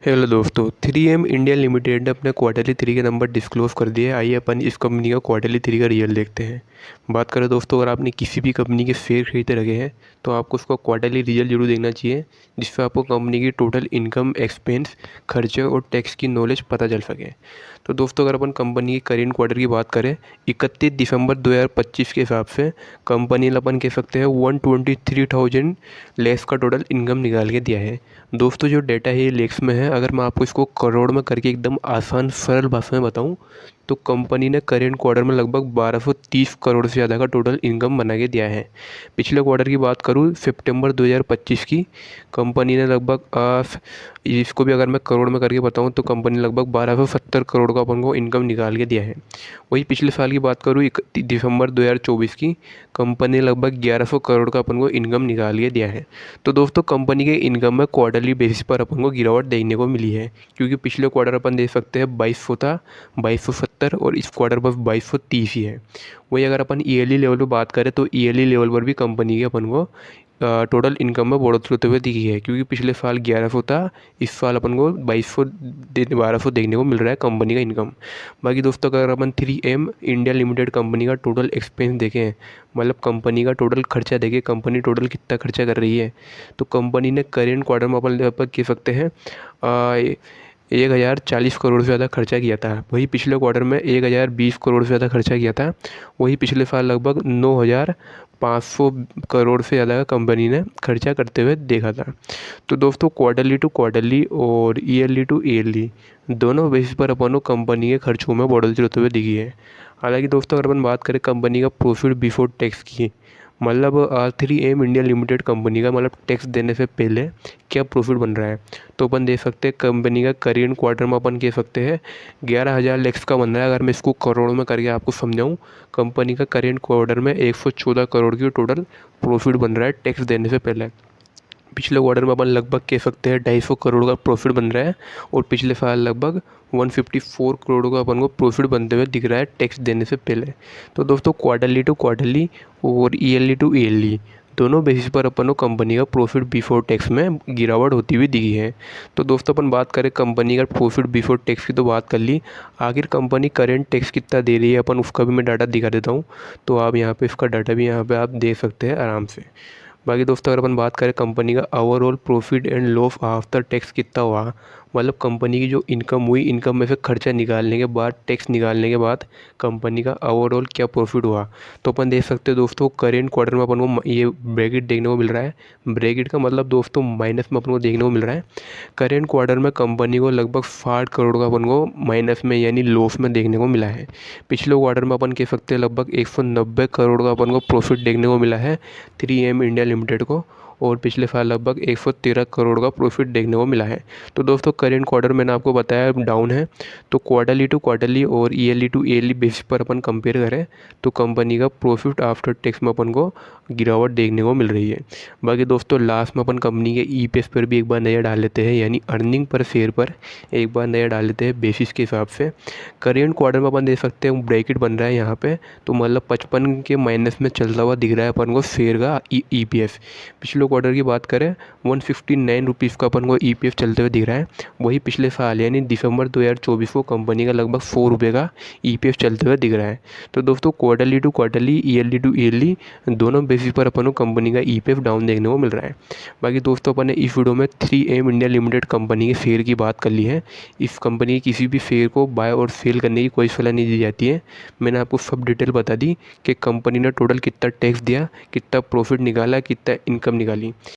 Hello दोस्तों, 3M India limited ने अपने क्वार्टरली थ्री के नंबर डिस्क्लोज कर दिए। आइए अपन इस कंपनी का क्वार्टरली थ्री का रिजल्ट देखते हैं। बात करें दोस्तों, अगर आपने किसी भी कंपनी के शेयर खरीदते रखे हैं तो आपको उसका क्वार्टरली रिजल्ट जरूर देखना चाहिए, जिससे आपको कंपनी की टोटल इनकम, एक्सपेंस, खर्चे और टैक्स की नॉलेज पता चल सके। तो दोस्तों, अगर अपन कंपनी की करेंट क्वार्टर की बात करें 31 दिसंबर 2025 के हिसाब से कंपनी ने अपन कह सकते हैं 123,000 लेस का टोटल इनकम निकाल के दिया है। दोस्तों, जो डेटा है ये लेक्स में है। अगर मैं आपको इसको करोड़ में करके एकदम आसान सरल भाषा में बताऊं तो कंपनी ने करेंट क्वार्टर में लगभग 1230 करोड़ से ज़्यादा का टोटल इनकम बना के दिया है। पिछले क्वार्टर की बात करूं सितंबर 2025 की, कंपनी ने लगभग इसको भी अगर मैं करोड़ में करके बताऊं तो कंपनी ने लगभग 1270 करोड़ का अपन को इनकम निकाल के दिया है। वही पिछले साल की बात करूँ दिसंबर 2024 की, कंपनी ने लगभग 1100 करोड़ का अपन को इनकम निकाल के दिया है। तो दोस्तों, कंपनी के इनकम में क्वार्टरली बेसिस पर अपन को गिरावट देखने को मिली है, क्योंकि पिछले क्वार्टर अपन देख सकते हैं 2200 था, 2270, और इस क्वार्टर पर 2230 ही है। वही अगर अपन ईयरली लेवल पर बात करें तो ईयरली लेवल पर भी कंपनी के अपन को टोटल इनकम में बढ़ोतरी होते हुए दिखी है, क्योंकि पिछले साल 1100 था, इस साल अपन को 1200 देखने को मिल रहा है कंपनी का इनकम। बाकी दोस्तों, अगर अपन 3M इंडिया लिमिटेड कंपनी का टोटल एक्सपेंस देखें, मतलब कंपनी का टोटल खर्चा देखें, कंपनी टोटल कितना खर्चा कर रही है, तो कंपनी ने करेंट क्वार्टर में अपन लगभग कह सकते हैं 1040 करोड़ से ज़्यादा खर्चा किया था। वही पिछले क्वार्टर में 1020 करोड़ से ज़्यादा खर्चा किया था। वही पिछले साल लगभग 9500 करोड़ से ज़्यादा का कंपनी ने खर्चा करते हुए देखा था। तो दोस्तों, क्वार्टरली टू क्वार्टरली और ईयरली टू ईयरली दोनों बेसिस पर अपन को कंपनी के खर्चों में बढ़ोतरी होते हुए दिखी है। हालांकि दोस्तों, अगर अपन बात करें कंपनी का प्रॉफिट बिफोर टैक्स की, मतलब 3M इंडिया लिमिटेड कंपनी का मतलब टैक्स देने से पहले क्या प्रॉफिट बन रहा है, तो अपन देख सकते हैं कंपनी का करेंट क्वार्टर में अपन कह सकते हैं 11,000 लैक्स का बन रहा है। अगर मैं इसको करोड़ में करके आपको समझाऊं, कंपनी का करेंट क्वार्टर में 114 करोड़ की टोटल प्रॉफिट बन रहा है टैक्स देने से पहले। पिछले क्वार्टर में अपन लगभग कह सकते हैं 250 करोड़ का प्रॉफिट बन रहा है, और पिछले साल लगभग 154 करोड़ का अपन को प्रॉफिट बनते हुए दिख रहा है टैक्स देने से पहले। तो दोस्तों, क्वार्टरली टू क्वार्टरली और ईयरली टू ईयरली दोनों बेसिस पर अपन को कंपनी का प्रॉफिट बिफोर टैक्स में गिरावट होती हुई दिखी है। तो दोस्तों, अपन बात करें कंपनी का प्रॉफिट बिफोर टैक्स की, तो बात कर ली। आखिर कंपनी करेंट टैक्स कितना दे रही है, अपन उसका भी मैं डाटा दिखा देता हूँ। तो आप यहाँ पे इसका डाटा भी यहाँ पे आप देख सकते हैं आराम से। बाकी दोस्तों, अगर अपन बात करें कंपनी का overall profit and loss after tax कितना हुआ, मतलब कंपनी की जो इनकम हुई, इनकम में से खर्चा निकालने के बाद, टैक्स निकालने के बाद कंपनी का ओवरऑल क्या प्रॉफिट हुआ, तो अपन देख सकते हैं दोस्तों करेंट क्वार्टर में अपन को ये ब्रैकेट देखने को मिल रहा है। ब्रैकेट का मतलब दोस्तों माइनस में अपन को देखने को मिल रहा है। करेंट क्वार्टर में कंपनी को लगभग 60 करोड़ का अपन को माइनस में यानी लॉस में देखने को मिला है। पिछले क्वार्टर में अपन कह सकते हैं लगभग 190 करोड़ का अपन को प्रॉफिट देखने को मिला है 3M इंडिया लिमिटेड को, और पिछले साल लगभग 113 करोड़ का प्रॉफिट देखने को मिला है। तो दोस्तों, करेंट क्वार्टर मैंने आपको बताया डाउन है। तो क्वार्टरली टू क्वार्टरली और ईयरली टू ईयरली बेसिस पर अपन कंपेयर करें तो कंपनी का प्रॉफिट आफ्टर टैक्स में अपन को गिरावट देखने को मिल रही है। बाकी दोस्तों, लास्ट में अपन कंपनी के ईपीएस पर भी एक बार नज़र डाल लेते हैं, यानी अर्निंग पर शेयर पर एक बार नज़र डाल लेते हैं बेसिस के हिसाब से। करेंट क्वार्टर में अपन देख सकते हैं ब्रैकेट बन रहा है यहाँ पे, तो मतलब 55 के माइनस में चलता हुआ दिख रहा है अपन को शेयर का ईपीएस। पिछले क्वार्टर की बात करें 159 रुपीज़ का अपन को ईपीएफ चलते हुए दिख रहा है। वही पिछले साल यानी दिसंबर 2024 को कंपनी का लगभग 4 रुपये का ईपीएफ चलते हुए दिख रहा है। तो दोस्तों, quarterly to quarterly, yearly to yearly दोनों बेसिस पर अपन को कंपनी का ईपीएफ डाउन देखने को मिल रहा है। बाकी दोस्तों, अपन ने इस वीडियो में 3M इंडिया लिमिटेड कंपनी के शेयर की बात कर ली है। इस कंपनी की किसी भी शेयर को बाय और सेल करने की कोई सलाह नहीं दी जाती है। मैंने आपको सब डिटेल बता दी कि कंपनी ने टोटल कितना टैक्स दिया, कितना प्रॉफिट निकाला, कितना इनकम निकाली।